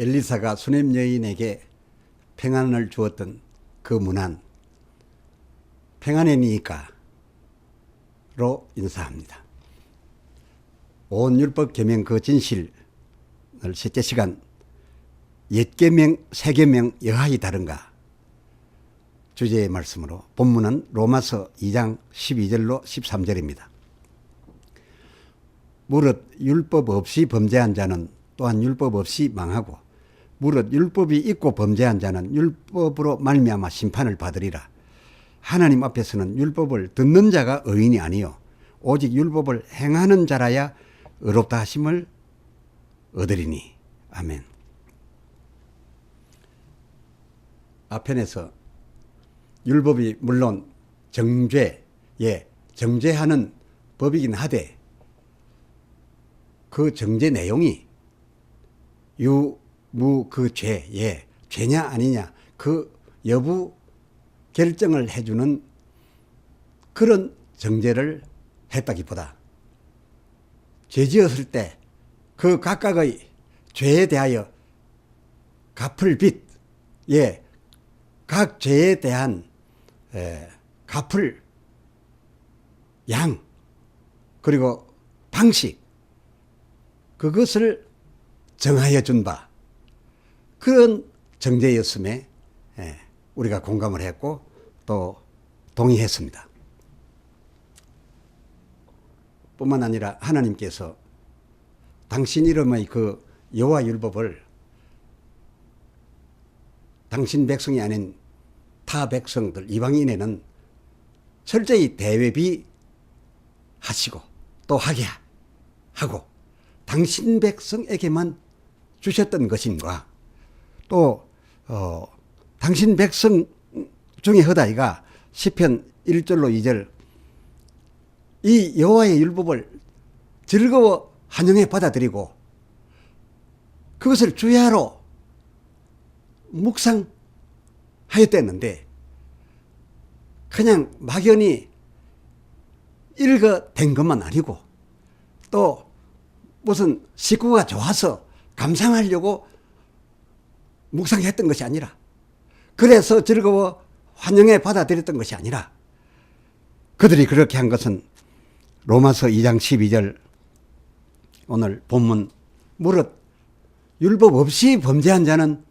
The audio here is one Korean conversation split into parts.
엘리사가 수넴 여인에게 평안을 주었던 그 문안, 평안이니까로 인사합니다. 온 율법 계명 그 진실을 셋째 시간 옛 계명 새 계명 여하이 다른가 주제의 말씀으로 본문은 로마서 2장 12절로 13절입니다. 무릇 율법 없이 범죄한 자는 또한 율법 없이 망하고 무릇 율법이 있고 범죄한 자는 율법으로 말미암아 심판을 받으리라. 하나님 앞에서는 율법을 듣는 자가 의인이 아니요 오직 율법을 행하는 자라야 의롭다 하심을 얻으리니. 아멘. 앞편에서 율법이 물론 정죄하는 법이긴 하되 그 정죄 내용이 그 죄냐 아니냐 그 여부 결정을 해주는 그런 정죄를 했다기보다 죄 지었을 때 그 각각의 죄에 대하여 갚을 빚, 각 죄에 대한 갚을 양, 그리고 방식, 그것을 정하여 준 바, 그런 정죄였음에 우리가 공감을 했고 또 동의했습니다. 뿐만 아니라 하나님께서 당신 이름의 그 여호와 율법을 당신 백성이 아닌 타 백성들 이방인에는 철저히 대외비 하시고 또 하게 하고 당신 백성에게만 주셨던 것인가, 또 당신 백성 중에 허다이가 시편 1절로 2절 이 여호와의 율법을 즐거워 환영해 받아들이고 그것을 주야로 묵상하였댔는데 그냥 막연히 읽어댄 것만 아니고 또 무슨 식구가 좋아서 감상하려고 묵상했던 것이 아니라, 그래서 즐거워 환영해 받아들였던 것이 아니라, 그들이 그렇게 한 것은 로마서 2장 12절 오늘 본문 무릇 율법 없이 범죄한 자는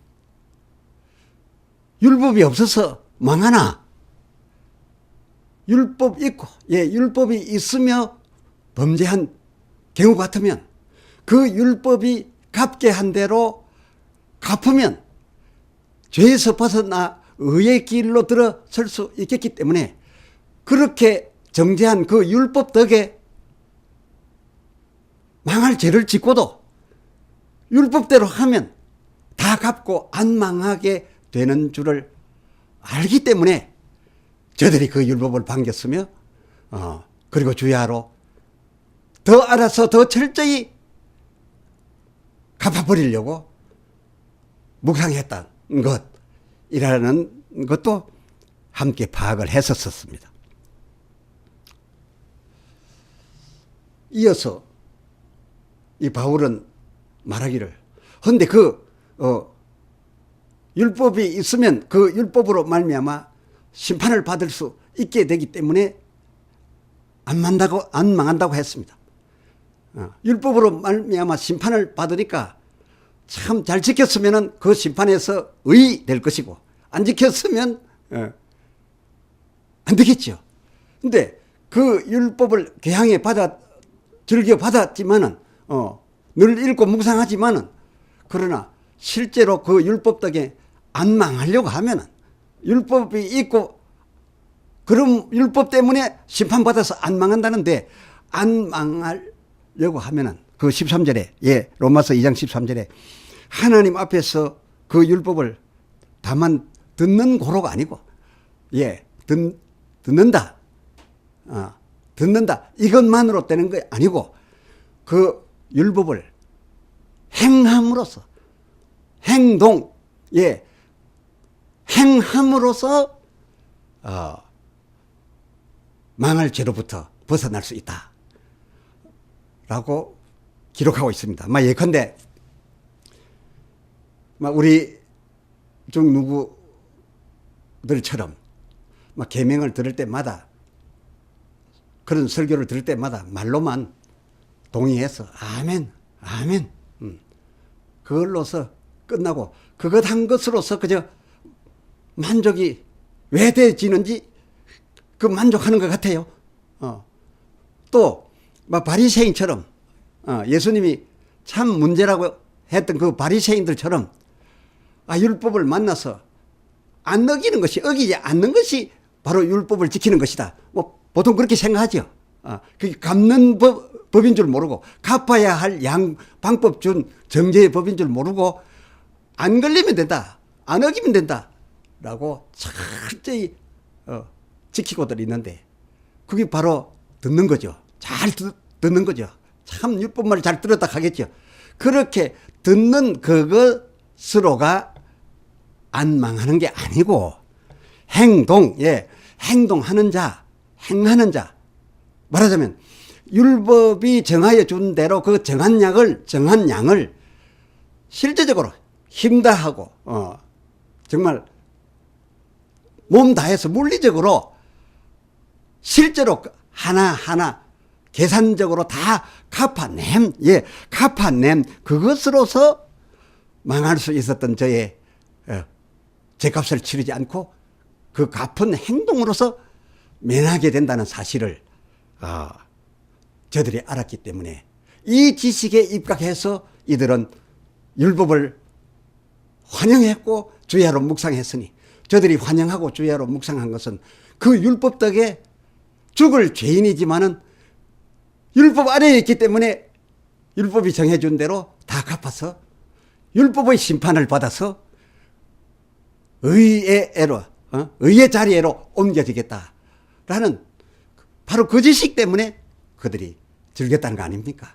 율법이 없어서 망하나 율법 있고 율법이 있으며 범죄한 경우 같으면 그 율법이 갚게 한 대로 갚으면 죄에서 벗어나 의의 길로 들어설 수 있겠기 때문에 그렇게 정죄한 그 율법 덕에 망할 죄를 짓고도 율법대로 하면 다 갚고 안 망하게 되는 줄을 알기 때문에 저들이 그 율법을 반겼으며 그리고 주야로 더 알아서 더 철저히 갚아버리려고 묵상했던 것이라는 것도 함께 파악을 했었습니다. 이어서 이 바울은 말하기를, 근데 율법이 있으면 그 율법으로 말미암아 심판을 받을 수 있게 되기 때문에 안 망한다고 했습니다. 율법으로 말미암아 심판을 받으니까 참 잘 지켰으면 그 심판에서 의의 될 것이고 안 지켰으면 안 되겠죠. 근데 그 율법을 개항에 즐겨 받았지만은 늘 읽고 묵상하지만은 그러나 실제로 그 율법 덕에 안 망하려고 하면은 율법이 있고 그럼 율법 때문에 심판받아서 안 망한다는데 안 망하려고 하면은 그 13절에 로마서 2장 13절에 하나님 앞에서 그 율법을 다만 듣는 고로가 아니고 듣는다 이것만으로 되는 게 아니고 그 율법을 행함으로써 행함으로써 망할 죄로부터 벗어날 수 있다 라고 기록하고 있습니다. 예컨대 막 우리 중 누구들처럼 막 계명을 들을 때마다 그런 설교를 들을 때마다 말로만 동의해서 아멘, 아멘. 그걸로서 끝나고 그것 한 것으로서 그저 만족이 왜 되지는지 그 만족하는 것 같아요. 또 막 바리새인처럼 예수님이 참 문제라고 했던 그 바리새인들처럼 율법을 만나서 안 어기는 것이 어기지 않는 것이 바로 율법을 지키는 것이다. 뭐 보통 그렇게 생각하죠. 그게 갚는 법인 줄 모르고 갚아야 할 방법 준 정제의 법인 줄 모르고 안 걸리면 된다. 안 어기면 된다. 라고 철저히 지키고들 있는데 그게 바로 듣는 거죠. 잘 듣는 거죠. 참 율법말을 잘 들었다 하겠죠. 그렇게 듣는 그것으로가 안 망하는 게 아니고 행동하는 자, 행하는 자. 말하자면 율법이 정하여 준 대로 그 정한 양을 실제적으로 힘 다하고 정말 몸 다해서 물리적으로 실제로 하나하나 계산적으로 다 갚아냄 그것으로서 망할 수 있었던 저의 죄값을 치르지 않고 그 갚은 행동으로서 면하게 된다는 사실을 저들이 알았기 때문에 이 지식에 입각해서 이들은 율법을 환영했고 주야로 묵상했으니 저들이 환영하고 주야로 묵상한 것은 그 율법 덕에 죽을 죄인이지만은 율법 아래에 있기 때문에 율법이 정해준 대로 다 갚아서 율법의 심판을 받아서 의의 자리로 옮겨지겠다라는 바로 그 지식 때문에 그들이 즐겼다는 거 아닙니까?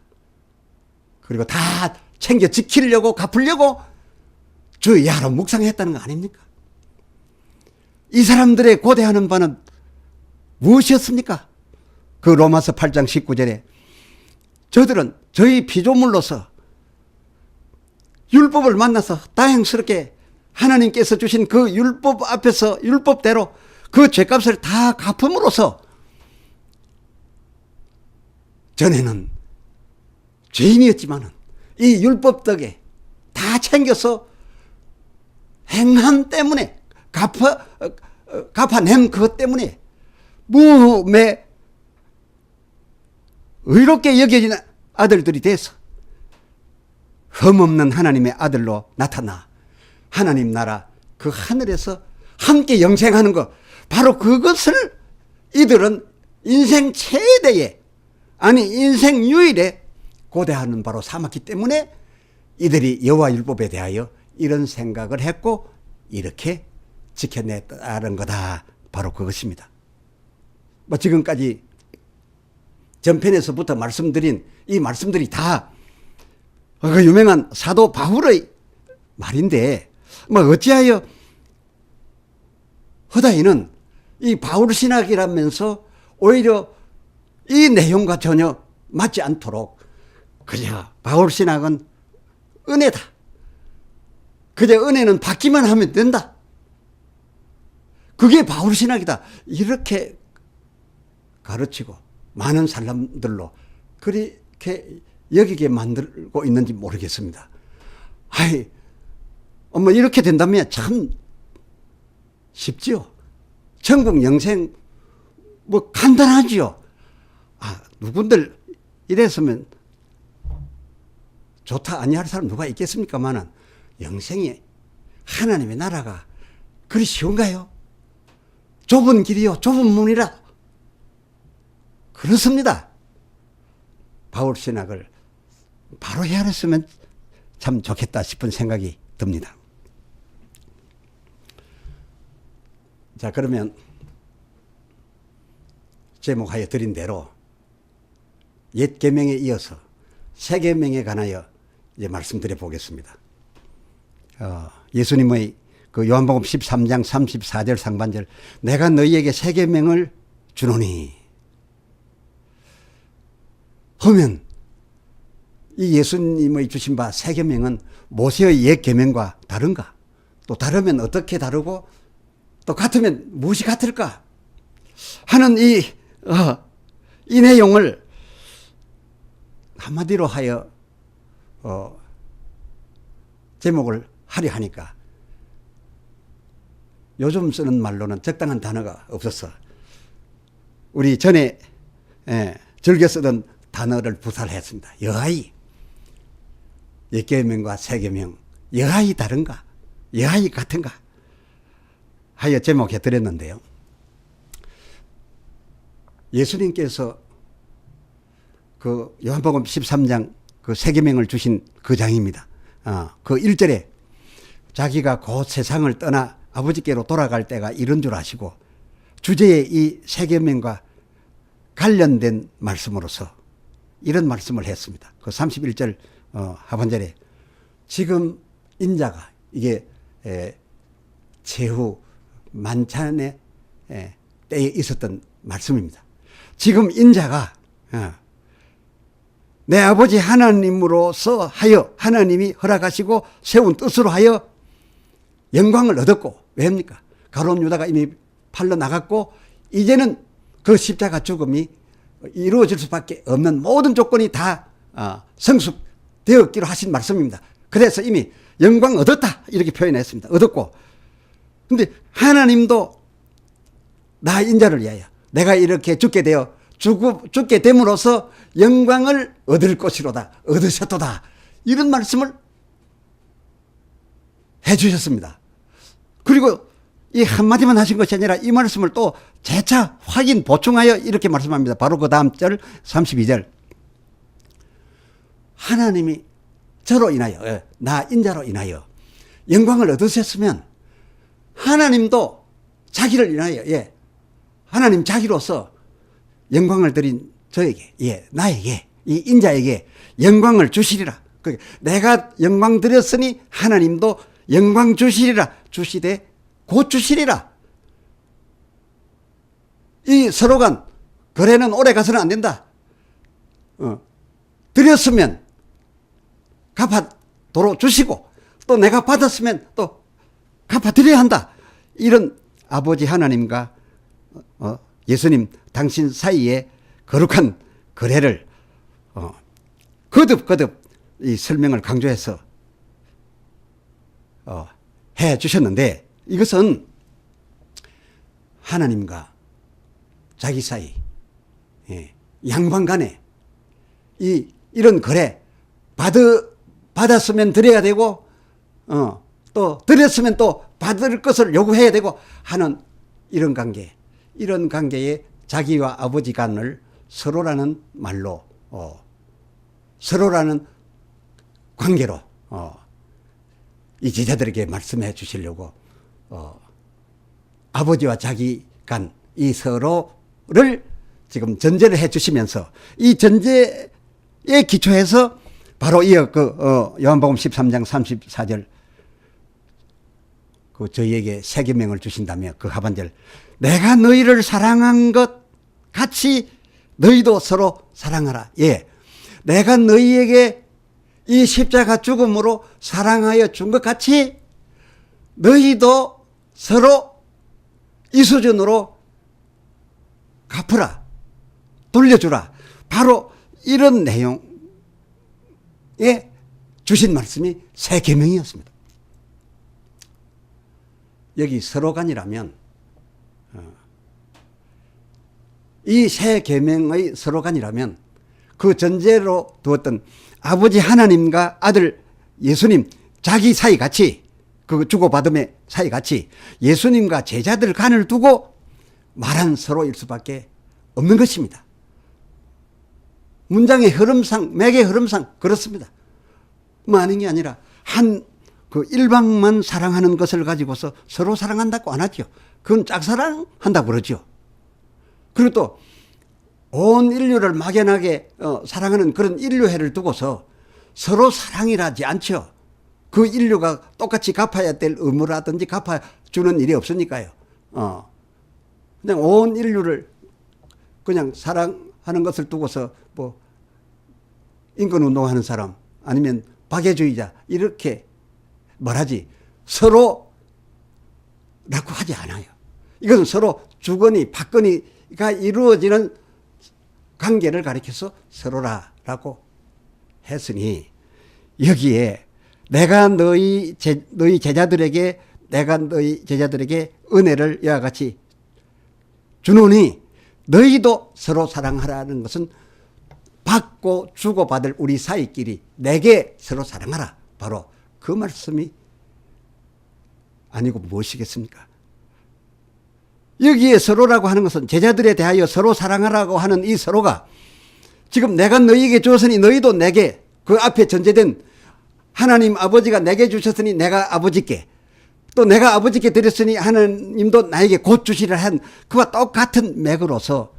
그리고 다 챙겨 지키려고 갚으려고 주야로 묵상했다는 거 아닙니까? 이 사람들의 고대하는 바는 무엇이었습니까? 그 로마서 8장 19절에 저들은 저희 피조물로서 율법을 만나서 다행스럽게 하나님께서 주신 그 율법 앞에서 율법대로 그 죄값을 다 갚음으로써 전에는 죄인이었지만은 이 율법 덕에 다 챙겨서 행함 때문에 갚아낸 그것 때문에 몸에 의롭게 여겨지는 아들들이 돼서 흠없는 하나님의 아들로 나타나 하나님 나라 그 하늘에서 함께 영생하는 것 바로 그것을 이들은 인생 최대의 인생 유일에 고대하는 바로 삼았기 때문에 이들이 여호와 율법에 대하여 이런 생각을 했고 이렇게 지켜냈다는 거다. 바로 그것입니다. 뭐 지금까지 전편에서부터 말씀드린 이 말씀들이 다 그 유명한 사도 바울의 말인데 뭐 어찌하여 허다이는 이 바울 신학이라면서 오히려 이 내용과 전혀 맞지 않도록 그저 바울 신학은 은혜다. 그저 은혜는 받기만 하면 된다. 그게 바울 신학이다. 이렇게 가르치고 많은 사람들로 그렇게 여기게 만들고 있는지 모르겠습니다. 뭐 이렇게 된다면 참 쉽지요. 천국 영생 뭐 간단하지요. 누군들 이랬으면 좋다 아니할 사람 누가 있겠습니까마는 영생이 하나님의 나라가 그리 쉬운가요? 좁은 길이요 좁은 문이라 그렇습니다. 바울 신학을 바로 헤아렸으면 참 좋겠다 싶은 생각이 듭니다. 자, 그러면 제목하여 드린 대로 옛 계명에 이어서 새 계명에 관하여 이제 말씀드려 보겠습니다. 예수님의 그 요한복음 13장 34절 상반절 내가 너희에게 새 계명을 주노니 보면 이 예수님의 주신 바 새 계명은 모세의 옛 계명과 다른가? 또 다르면 어떻게 다르고 또 같으면 무엇이 같을까? 하는 이 내용을 한마디로 하여 제목을 하려 하니까 요즘 쓰는 말로는 적당한 단어가 없어서 우리 전에 즐겨 쓰던 단어를 부사했습니다. 여하이. 옛 계명과 새 계명 여하이 다른가? 여하이 같은가? 하여 제목해 드렸는데요. 예수님께서 그 요한복음 13장 그 새 계명을 주신 그 장입니다. 그 1절에 자기가 곧 세상을 떠나 아버지께로 돌아갈 때가 이른 줄 아시고 주제의 이 새 계명과 관련된 말씀으로서 이런 말씀을 했습니다. 그 31절 하반절에 지금 인자가 이게 제후 만찬의 때에 있었던 말씀입니다. 지금 인자가 내 아버지 하나님으로서 하여 하나님이 허락하시고 세운 뜻으로 하여 영광을 얻었고 왜입니까? 가룟 유다가 이미 팔러 나갔고 이제는 그 십자가 죽음이 이루어질 수밖에 없는 모든 조건이 다 성숙되었기로 하신 말씀입니다. 그래서 이미 영광 얻었다 이렇게 표현했습니다. 얻었고 근데 하나님도 나 인자를 위하여 내가 이렇게 죽게 됨으로써 영광을 얻을 것이로다 얻으셨도다 이런 말씀을 해 주셨습니다. 그리고 이 한마디만 하신 것이 아니라 이 말씀을 또 재차 확인 보충하여 이렇게 말씀합니다. 바로 그 다음 절 32절 하나님이 저로 인하여 나 인자로 인하여 영광을 얻으셨으면 하나님도 자기를 인하여 하나님 자기로서 영광을 드린 저에게 나에게 이 인자에게 영광을 주시리라. 내가 영광 드렸으니 하나님도 영광 주시리라. 주시되 곧 주시리라. 이 서로 간 거래는 오래 가서는 안 된다. 드렸으면 갚아도록 주시고 또 내가 받았으면 또 갚아드려야 한다. 이런 아버지 하나님과 예수님 당신 사이에 거룩한 거래를 거듭 이 설명을 강조해서 해 주셨는데 이것은 하나님과 자기 사이 양방 간에 이런 거래 받았으면 드려야 되고 또 드렸으면 또 받을 것을 요구해야 되고 하는 이런 관계에 자기와 아버지 간을 서로라는 말로 서로라는 관계로 이 제자들에게 말씀해 주시려고 아버지와 자기 간 이 서로를 지금 전제를 해 주시면서 이 전제에 기초해서 바로 이어 요한복음 13장 34절 저희에게 새 계명을 주신다며 그 하반절 내가 너희를 사랑한 것 같이 너희도 서로 사랑하라. 내가 너희에게 이 십자가 죽음으로 사랑하여 준 것 같이 너희도 서로 이 수준으로 갚으라. 돌려주라. 바로 이런 내용에 주신 말씀이 새 계명이었습니다. 여기 서로 간이라면 이 새 계명의 서로 간이라면 그 전제로 두었던 아버지 하나님과 아들 예수님 자기 사이 같이 그 주고받음의 사이 같이 예수님과 제자들 간을 두고 말한 서로일 수밖에 없는 것입니다. 문장의 흐름상 맥의 흐름상 그렇습니다. 많은 게 아니라 그 일방만 사랑하는 것을 가지고서 서로 사랑한다고 안 하죠. 그건 짝사랑한다고 그러죠. 그리고 또 온 인류를 막연하게 사랑하는 그런 인류애를 두고서 서로 사랑이라지 않죠. 그 인류가 똑같이 갚아야 될 의무라든지 갚아주는 일이 없으니까요. 그냥 온 인류를 그냥 사랑하는 것을 두고서 인권운동하는 사람 아니면 박애주의자 이렇게 말하지 서로라고 하지 않아요. 이것은 서로 주거니 받거니가 이루어지는 관계를 가리켜서 서로라고 했으니 여기에 내가 너희 제자들에게 은혜를 이와 같이 주노니 너희도 서로 사랑하라는 것은 받고 주고받을 우리 사이끼리 내게 서로 사랑하라. 바로 그 말씀이 아니고 무엇이겠습니까? 여기에 서로라고 하는 것은 제자들에 대하여 서로 사랑하라고 하는 이 서로가 지금 내가 너희에게 주었으니 너희도 내게 그 앞에 전제된 하나님 아버지가 내게 주셨으니 내가 아버지께 또 내가 아버지께 드렸으니 하나님도 나에게 곧 주시리라 한 그와 똑같은 맥으로서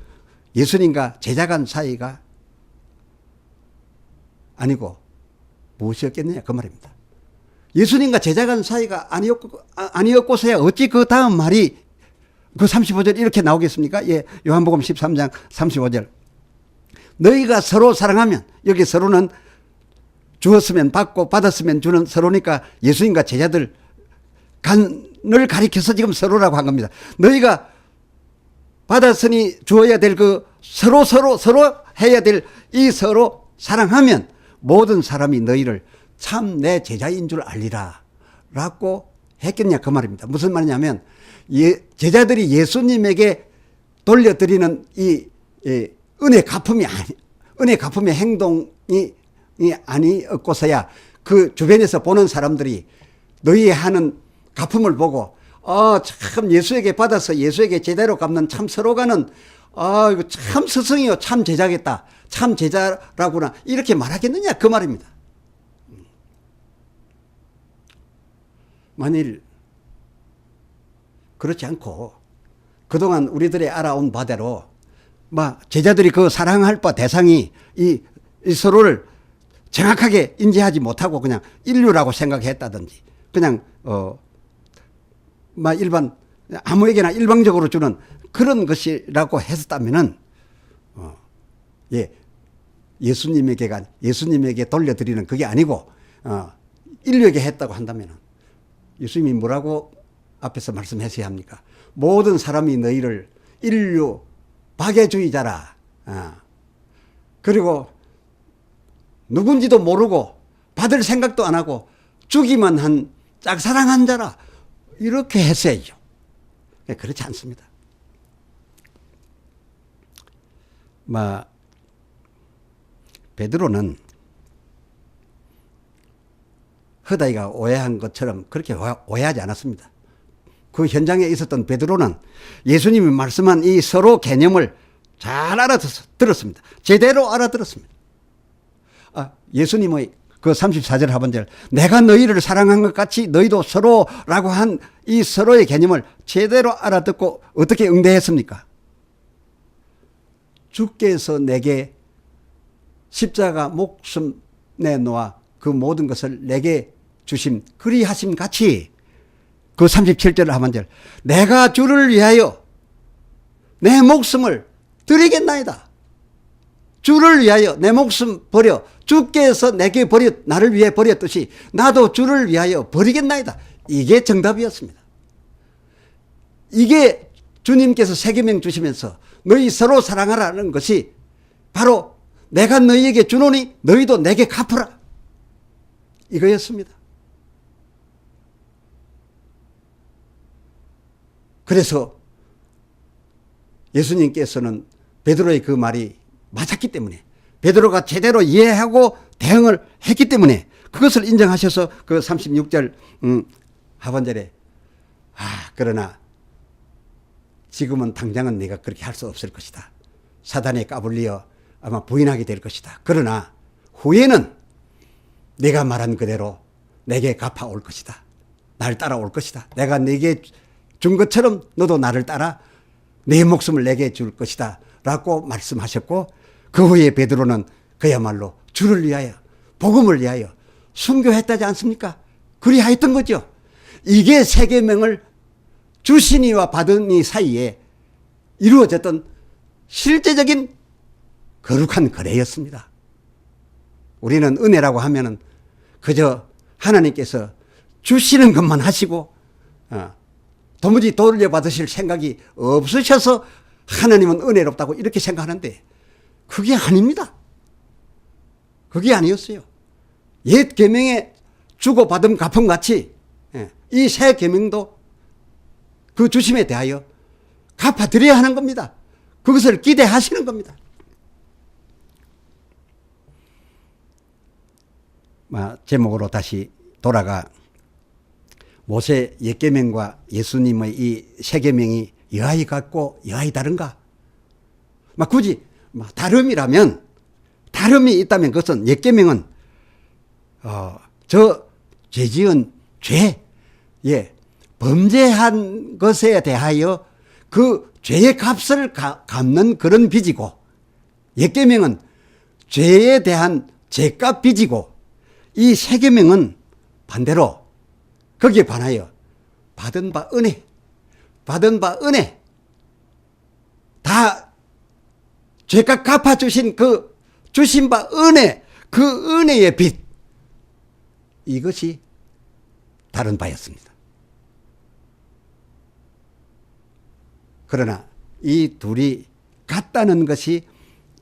예수님과 제자 간 사이가 아니고 무엇이었겠느냐 그 말입니다. 예수님과 제자 간 사이가 아니었고서야 어찌 그 다음 말이 그 35절 이렇게 나오겠습니까? 예, 요한복음 13장 35절. 너희가 서로 사랑하면, 여기 서로는 주었으면 받고 받았으면 주는 서로니까 예수님과 제자들 간을 가리켜서 지금 서로라고 한 겁니다. 너희가 받았으니 주어야 될 그 서로 해야 될 이 서로 사랑하면 모든 사람이 너희를 참 내 제자인 줄 알리라 라고 했겠냐 그 말입니다. 무슨 말이냐면 제자들이 예수님에게 돌려드리는 이 은혜 갚음의 행동이 아니었고서야 그 주변에서 보는 사람들이 너희 하는 갚음을 보고 참 예수에게 받아서 예수에게 제대로 갚는 참 서로가는 이거 참 스승이요 참 제자겠다 참 제자라구나 이렇게 말하겠느냐 그 말입니다. 만일 그렇지 않고 그동안 우리들이 알아온 바대로 제자들이 그 사랑할 바 대상이 이 서로를 정확하게 인지하지 못하고 그냥 인류라고 생각했다든지 그냥 일반 아무에게나 일방적으로 주는 그런 것이라고 했었다면은 예수님에게 돌려드리는 그게 아니고 인류에게 했다고 한다면은 예수님이 뭐라고 앞에서 말씀하셔야 합니까? 모든 사람이 너희를 인류 박애주의자라. 그리고 누군지도 모르고 받을 생각도 안 하고 주기만 한 짝사랑한 자라. 이렇게 했어야죠. 그렇지 않습니다. 베드로는 허다이가 오해한 것처럼 그렇게 오해하지 않았습니다. 그 현장에 있었던 베드로는 예수님이 말씀한 이 서로 개념을 잘 알아들었습니다. 제대로 알아들었습니다. 예수님의 그 34절 하반절 내가 너희를 사랑한 것 같이 너희도 서로라고 한 이 서로의 개념을 제대로 알아듣고 어떻게 응대했습니까? 주께서 내게 십자가 목숨 내놓아 그 모든 것을 내게 주심 그리하심 같이 그 37절 하반절 내가 주를 위하여 내 목숨을 드리겠나이다. 주를 위하여 내 목숨 버려 주께서 내게 나를 위해 버렸듯이 나도 주를 위하여 버리겠나이다. 이게 정답이었습니다. 이게 주님께서 세계명 주시면서 너희 서로 사랑하라는 것이 바로 내가 너희에게 주노니 너희도 내게 갚으라. 이거였습니다. 그래서 예수님께서는 베드로의 그 말이 맞았기 때문에 베드로가 제대로 이해하고 대응을 했기 때문에 그것을 인정하셔서 그 36절 하반절에 그러나 지금은 당장은 네가 그렇게 할 수 없을 것이다. 사단에 까불리어 아마 부인하게 될 것이다. 그러나 후에는 네가 말한 그대로 내게 갚아올 것이다. 날 따라올 것이다. 내가 네게 준 것처럼 너도 나를 따라 내 목숨을 내게 줄 것이다 라고 말씀하셨고 그 후에 베드로는 그야말로 주를 위하여 복음을 위하여 순교했다지 않습니까? 그리하였던 거죠. 이게 세계명을 주신 이와 받은 이 사이에 이루어졌던 실제적인 거룩한 거래였습니다. 우리는 은혜라고 하면은 그저 하나님께서 주시는 것만 하시고 도무지 돌려받으실 생각이 없으셔서 하나님은 은혜롭다고 이렇게 생각하는데 그게 아닙니다. 그게 아니었어요. 옛 계명에 주고받은 갚음같이 이 새 계명도 그 주심에 대하여 갚아드려야 하는 겁니다. 그것을 기대하시는 겁니다. 제목으로 다시 돌아가 모세 옛 계명과 예수님의 이 새 계명이 여하이 같고 여하이 다른가? 굳이 다름이라면 다름이 있다면 그것은 옛 계명은 저 죄지은 죄, 범죄한 것에 대하여 그 죄의 값을 갚는 그런 빚이고 옛 계명은 죄에 대한 죄값 빚이고 이 새 계명은 반대로 거기에 반하여 받은 바 은혜 다 죄값 갚아주신 그 주신 바 은혜 그 은혜의 빚 이것이 다른 바였습니다. 그러나 이 둘이 같다는 것이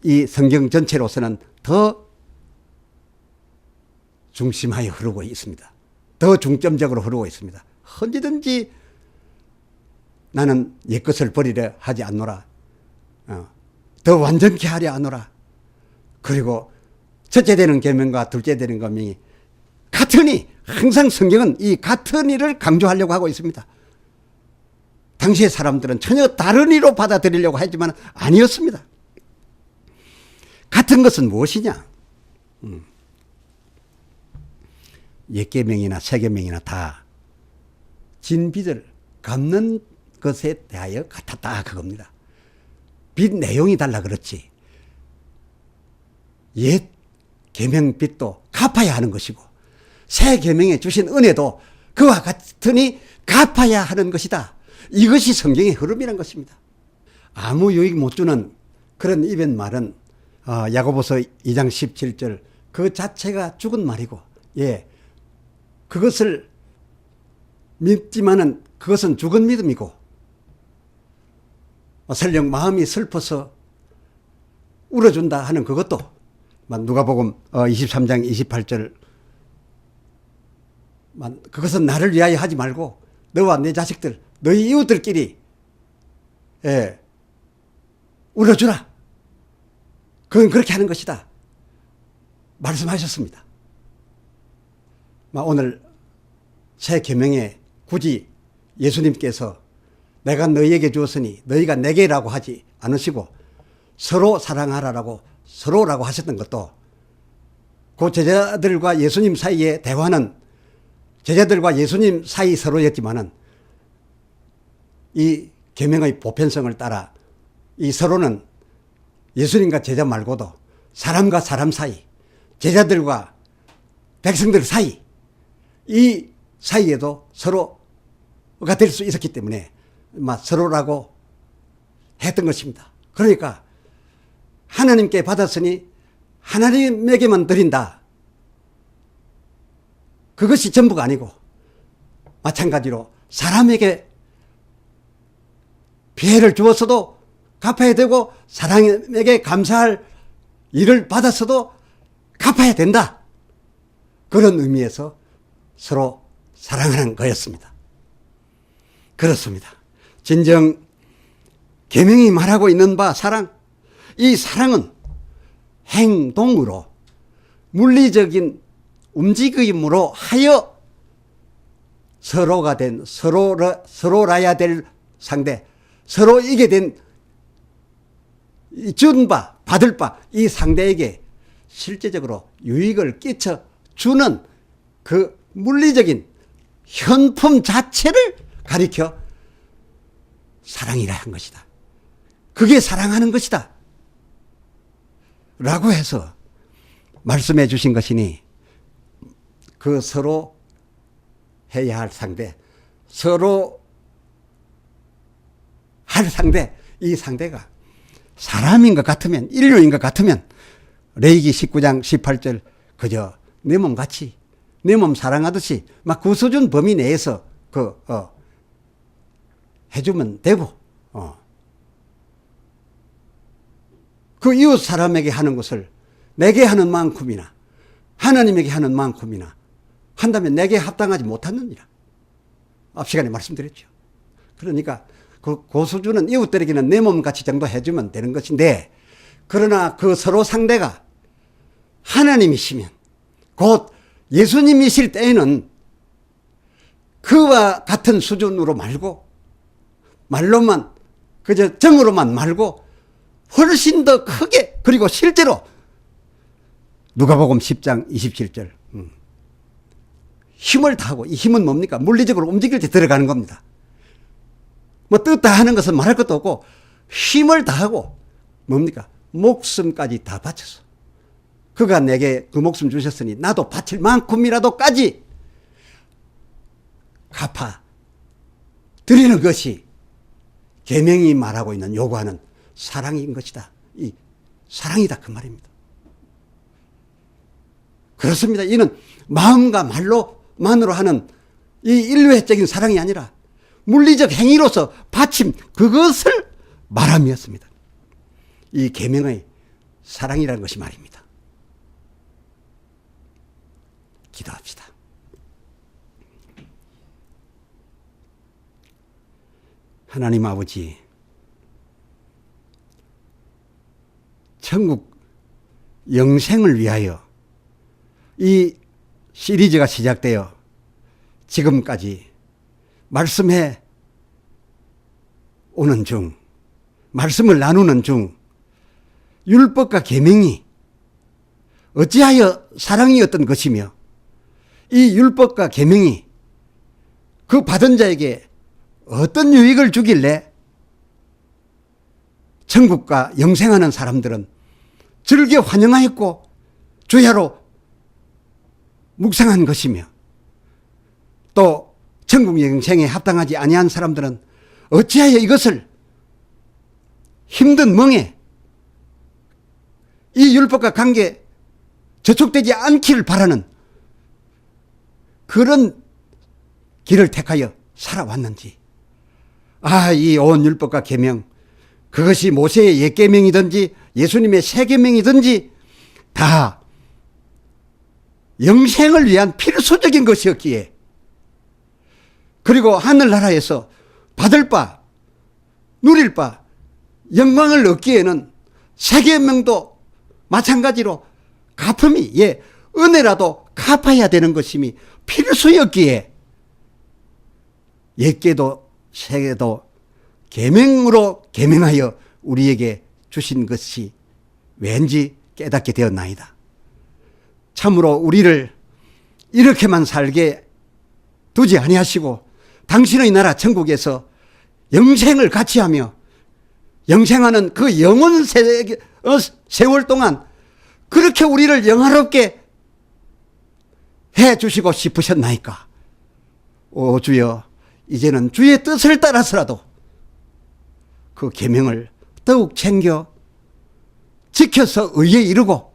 이 성경 전체로서는 더 중심하여 흐르고 있습니다. 더 중점적으로 흐르고 있습니다. 언제든지 나는 옛것을 버리려 하지 않노라. 더 완전케 하려 하노라. 그리고 첫째 되는 계명과 둘째 되는 계명이 같으니 항상 성경은 이 같은 일을 강조하려고 하고 있습니다. 당시의 사람들은 전혀 다른 이로 받아들이려고 하지만 아니었습니다. 같은 것은 무엇이냐? 옛 계명이나 새 계명이나 다 진 빚을 갚는 것에 대하여 같았다 그겁니다. 빚 내용이 달라 그렇지 옛 계명 빚도 갚아야 하는 것이고 새 계명에 주신 은혜도 그와 같으니 갚아야 하는 것이다. 이것이 성경의 흐름이란 것입니다. 아무 유익 못 주는 그런 입엔 말은 야고보서 2장 17절 그 자체가 죽은 말이고 그것을 믿지만은 그것은 죽은 믿음이고 설령 마음이 슬퍼서 울어준다 하는 그것도 누가복음 23장 28절 그것은 나를 위하여 하지 말고 너와 내 자식들 너희 이웃들끼리 울어주라. 그건 그렇게 하는 것이다 말씀하셨습니다. 오늘 새 계명에 굳이 예수님께서 내가 너희에게 주었으니 너희가 내게라고 하지 않으시고 서로 사랑하라라고 서로라고 하셨던 것도 그 제자들과 예수님 사이의 대화는 제자들과 예수님 사이 서로였지만은 이 계명의 보편성을 따라 이 서로는 예수님과 제자 말고도 사람과 사람 사이, 제자들과 백성들 사이, 이 사이에도 서로가 될 수 있었기 때문에 서로라고 했던 것입니다. 그러니까 하나님께 받았으니 하나님에게만 드린다. 그것이 전부가 아니고 마찬가지로 사람에게 피해를 주었어도 갚아야 되고 사람에게 감사할 일을 받았어도 갚아야 된다. 그런 의미에서 서로 사랑하는 거였습니다. 그렇습니다. 진정 계명이 말하고 있는 바 사랑, 이 사랑은 행동으로 물리적인 움직임으로 하여 서로가 된 서로라야 될 상대, 서로에게 된 준 바, 받을 바 이 상대에게 실제적으로 유익을 끼쳐 주는 그 물리적인 현품 자체를 가리켜 사랑이라 한 것이다. 그게 사랑하는 것이다. 라고 해서 말씀해 주신 것이니 그 서로 해야 할 상대, 서로 할 상대, 이 상대가 사람인 것 같으면, 인류인 것 같으면 레위기 19장 18절 그저 내 몸같이 내 몸 사랑하듯이 막 그 수준 범위 내에서 해주면 되고 그 이웃 사람에게 하는 것을 내게 하는 만큼이나 하나님에게 하는 만큼이나 한다면 내게 합당하지 못하느니라. 앞 시간에 말씀드렸죠. 그러니까 그 수준은 이웃들에게는 내 몸같이 정도 해주면 되는 것인데, 그러나 그 서로 상대가 하나님이시면, 곧 예수님이실 때에는 그와 같은 수준으로 말고, 말로만 그저 정으로만 말고 훨씬 더 크게, 그리고 실제로 누가복음 10장 27절 힘을 다하고, 이 힘은 뭡니까? 물리적으로 움직일 때 들어가는 겁니다. 뭐 뜯다 하는 것은 말할 것도 없고 힘을 다하고 뭡니까? 목숨까지 다 바쳐서 그가 내게 그 목숨 주셨으니 나도 바칠 만큼이라도까지 갚아 드리는 것이 계명이 말하고 있는, 요구하는 사랑인 것이다. 이 사랑이다 그 말입니다. 그렇습니다. 이는 마음과 말로만으로 하는 이 일회적인 사랑이 아니라 물리적 행위로서 바침, 그것을 말함이었습니다. 이 계명의 사랑이라는 것이 말입니다. 기도합시다. 하나님 아버지, 천국 영생을 위하여 이 시리즈가 시작되어 지금까지 말씀해 오는 중, 말씀을 나누는 중 율법과 계명이 어찌하여 사랑이었던 것이며, 이 율법과 계명이 그 받은 자에게 어떤 유익을 주길래 천국과 영생하는 사람들은 즐겨 환영하였고 주야로 묵상한 것이며, 또 천국 영생에 합당하지 아니한 사람들은 어찌하여 이것을 힘든 멍에 이 율법과 관계 저촉되지 않기를 바라는 그런 길을 택하여 살아왔는지, 이 온 율법과 계명, 그것이 모세의 옛 계명이든지 예수님의 새 계명이든지 다 영생을 위한 필수적인 것이었기에, 그리고 하늘나라에서 받을 바, 누릴 바, 영광을 얻기에는 새 계명도 마찬가지로 갚음이, 은혜라도 갚아야 되는 것임이 필수였기에 옛계도 새계도 계명으로 계명하여 우리에게 주신 것이 왠지 깨닫게 되었나이다. 참으로 우리를 이렇게만 살게 두지 아니하시고 당신의 나라 천국에서 영생을 같이 하며 영생하는 그 영원 세월 동안 그렇게 우리를 영화롭게 해 주시고 싶으셨나이까. 오 주여, 이제는 주의 뜻을 따라서라도 그 계명을 더욱 챙겨 지켜서 의에 이르고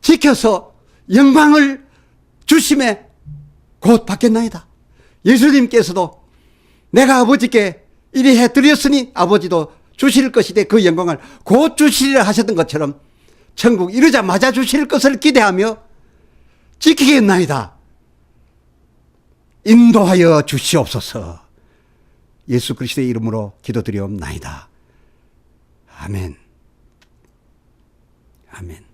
지켜서 영광을 주심에 곧 받겠나이다. 예수님께서도 내가 아버지께 이리 해드렸으니 아버지도 주실 것이되 그 영광을 곧 주시리라 하셨던 것처럼 천국 이르자마자 주실 것을 기대하며 지키겠나이다. 인도하여 주시옵소서. 예수 그리스도의 이름으로 기도드리옵나이다. 아멘. 아멘.